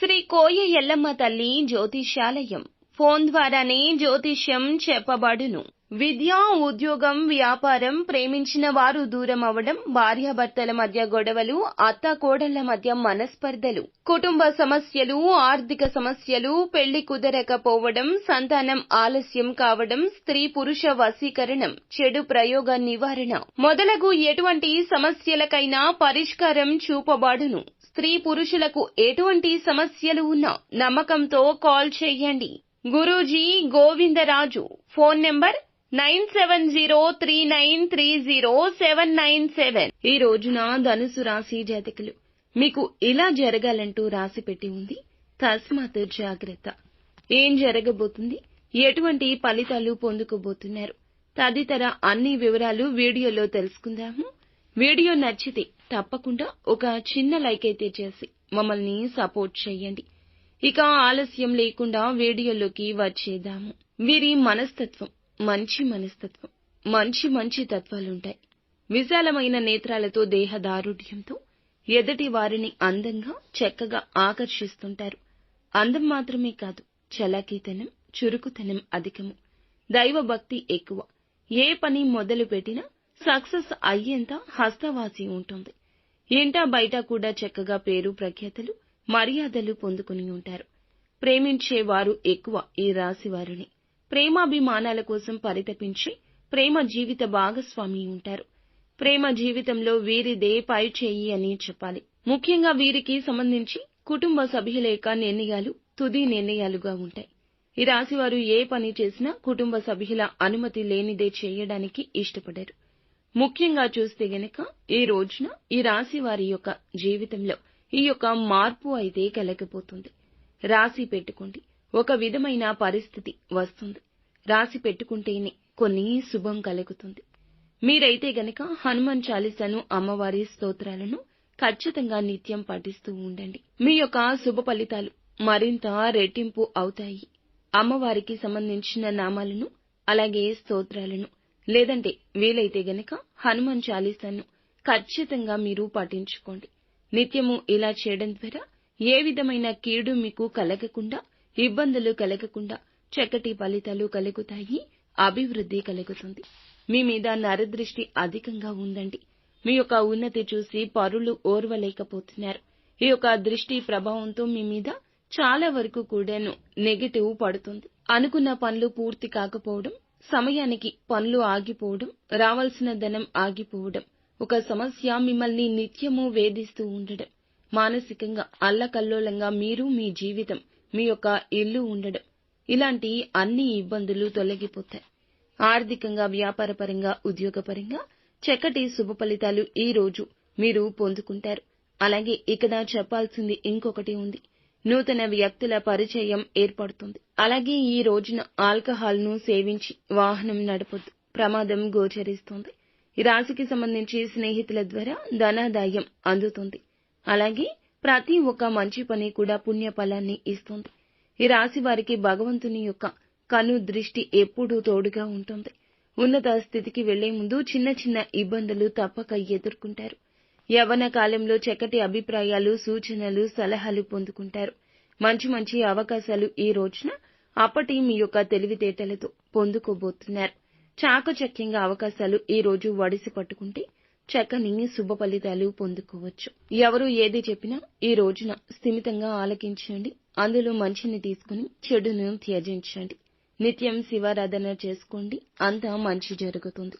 శ్రీ కోయ ఎల్లమ్మ తల్లి జ్యోతిష్యాలయం. ఫోన్ ద్వారానే జ్యోతిష్యం చెప్పబడును. విద్య, ఉద్యోగం, వ్యాపారం, ప్రేమించిన వారు దూరం అవడం, భార్యాభర్తల మధ్య గొడవలు, అత్తాకోడళ్ల మధ్య మనస్పర్ధలు, కుటుంబ సమస్యలు, ఆర్థిక సమస్యలు, పెళ్లి కుదరకపోవడం, సంతానం ఆలస్యం కావడం, స్త్రీ పురుష వశీకరణం, చెడు ప్రయోగ నివారణ మొదలగు ఎటువంటి సమస్యలకైనా పరిష్కారం చూపబడును. స్త్రీ పురుషులకు ఎటువంటి సమస్యలు ఉన్నా నమ్మకంతో కాల్ చేయండి. గురూజీ గోవిందరాజు. Phone number 9703930797. ఈ రోజున ధనుసు రాశి జాతకులు, మీకు ఇలా జరగాలంటూ రాసి పెట్టి ఉంది. తస్మాత్ జాగ్రత్త. ఏం జరగబోతుంది, ఎటువంటి ఫలితాలు పొందుకోబోతున్నారు తదితర అన్ని వివరాలు వీడియోలో తెలుసుకుందాము. వీడియో నచ్చితే తప్పకుండా ఒక చిన్న లైక్ అయితే చేసి మమ్మల్ని సపోర్ట్ చేయండి. ఇక ఆలస్యం లేకుండా వీడియోలోకి వచ్చేద్దాము. వీరి మనస్తత్వం మంచి మనస్తత్వం, మంచి తత్వాలుంటాయి. విశాలమైన నేత్రాలతో, దేహదారుఢ్యంతో ఎదుటి వారిని అందంగా చక్కగా ఆకర్షిస్తుంటారు. అందం మాత్రమే కాదు, చలాకీతనం, చురుకుతనం అధికము. దైవభక్తి ఎక్కువ. ఏ పని మొదలు పెట్టినా సక్సెస్ అయ్యేంత హస్తవాసి ఉంటుంది. ఇంట బయట కూడా చక్కగా పేరు ప్రఖ్యాతలు, మర్యాదలు పొందుకుని ఉంటారు. ప్రేమించేవారు ఎక్కువ ఈ రాశి వారిని. ప్రేమాభిమానాల కోసం పరితపించి ప్రేమ జీవిత భాగస్వామి ఉంటారు. ప్రేమ జీవితంలో వీరిదే పై చేయి అని చెప్పాలి. ముఖ్యంగా వీరికి సంబంధించి కుటుంబ సభ్యుల యొక్క నిర్ణయాలు తుది నిర్ణయాలుగా ఉంటాయి. ఈ రాశి వారు ఏ పని చేసినా కుటుంబ సభ్యుల అనుమతి లేనిదే చేయడానికి ఇష్టపడరు. ముఖ్యంగా చూస్తే గనక ఈ రోజున ఈ రాశి వారి యొక్క జీవితంలో ఈ యొక్క మార్పు అయితే కలగబోతుంది. రాశి పెట్టుకోండి, ఒక విధమైన పరిస్థితి వస్తుంది. రాశి పెట్టుకుంటేనే కొన్ని శుభం కలుగుతుంది. మీరైతే గనక హనుమాన్ చాలీసాను, అమ్మవారి స్తోత్రాలను ఖచ్చితంగా నిత్యం పఠిస్తూ ఉండండి. మీ యొక్క శుభ ఫలితాలు మరింత రెట్టింపు అవుతాయి. అమ్మవారికి సంబంధించిన నామాలను, అలాగే స్తోత్రాలను, లేదంటే వీలైతే గనక హనుమాన్ చాలీసాను ఖచ్చితంగా మీరు పఠించుకోండి. నిత్యము ఇలా చేయడం ద్వారా ఏ విధమైన కీడు మీకు కలగకుండా, ఇబ్బందులు కలగకుండా చక్కటి ఫలితాలు కలుగుతాయి. అభివృద్ధి కలుగుతుంది. మీ మీద నరదృష్టి అధికంగా ఉందండి. మీ యొక్క ఉన్నతి చూసి పరులు ఓర్వలేకపోతున్నారు. ఈ యొక్క దృష్టి ప్రభావంతో మీ మీద చాలా వరకు కూడాను నెగటివ్ పడుతుంది. అనుకున్న పనులు పూర్తి కాకపోవడం, సమయానికి పనులు ఆగిపోవడం, రావాల్సిన ధనం ఆగిపోవడం, ఒక సమస్య మిమ్మల్ని నిత్యము వేధిస్తూ ఉండడం, మానసికంగా అల్లకల్లోలంగా మీరు, మీ జీవితం, మీ యొక్క ఇల్లు ఉండడం, ఇలాంటి అన్ని ఇబ్బందులు తొలగిపోతాయి. ఆర్థికంగా, వ్యాపారపరంగా, ఉద్యోగపరంగా చక్కటి శుభ ఫలితాలు ఈ రోజు మీరు పొందుకుంటారు. అలాగే ఇక్కడ చెప్పాల్సింది ఇంకొకటి ఉంది. నూతన వ్యక్తుల పరిచయం ఏర్పడుతుంది. అలాగే ఈ రోజున ఆల్కహాల్ను సేవించి వాహనం నడపొద్దు, ప్రమాదం గోచరిస్తుంది. ఈ రాశికి సంబంధించి స్నేహితుల ద్వారా ధనాదాయం అందుతుంది. అలాగే ప్రతి ఒక్క మంచి పని కూడా పుణ్య ఫలాన్ని ఇస్తుంది. ఈ రాశి వారికి భగవంతుని యొక్క కను దృష్టి ఎప్పుడూ తోడుగా ఉంటుంది. ఉన్నత స్థితికి వెళ్లే ముందు చిన్న చిన్న ఇబ్బందులు తప్పక ఎదుర్కొంటారు. యవ్వన కాలంలో చక్కటి అభిప్రాయాలు, సూచనలు, సలహాలు పొందుకుంటారు. మంచి అవకాశాలు ఈ రోజున అప్పటి మీ యొక్క తెలివితేటలతో పొందుకోబోతున్నారు. చాకచక్యంగా అవకాశాలు ఈ రోజు వడిసి పట్టుకుంటే చక్కని శుభ ఫలితాలు పొందుకోవచ్చు. ఎవరు ఏది చెప్పినా ఈ రోజున స్థిమితంగా ఆలకించండి. అందులో మంచిని తీసుకుని చెడును త్యజించండి. నిత్యం శివారాధన చేసుకోండి. అంతా మంచి జరుగుతుంది.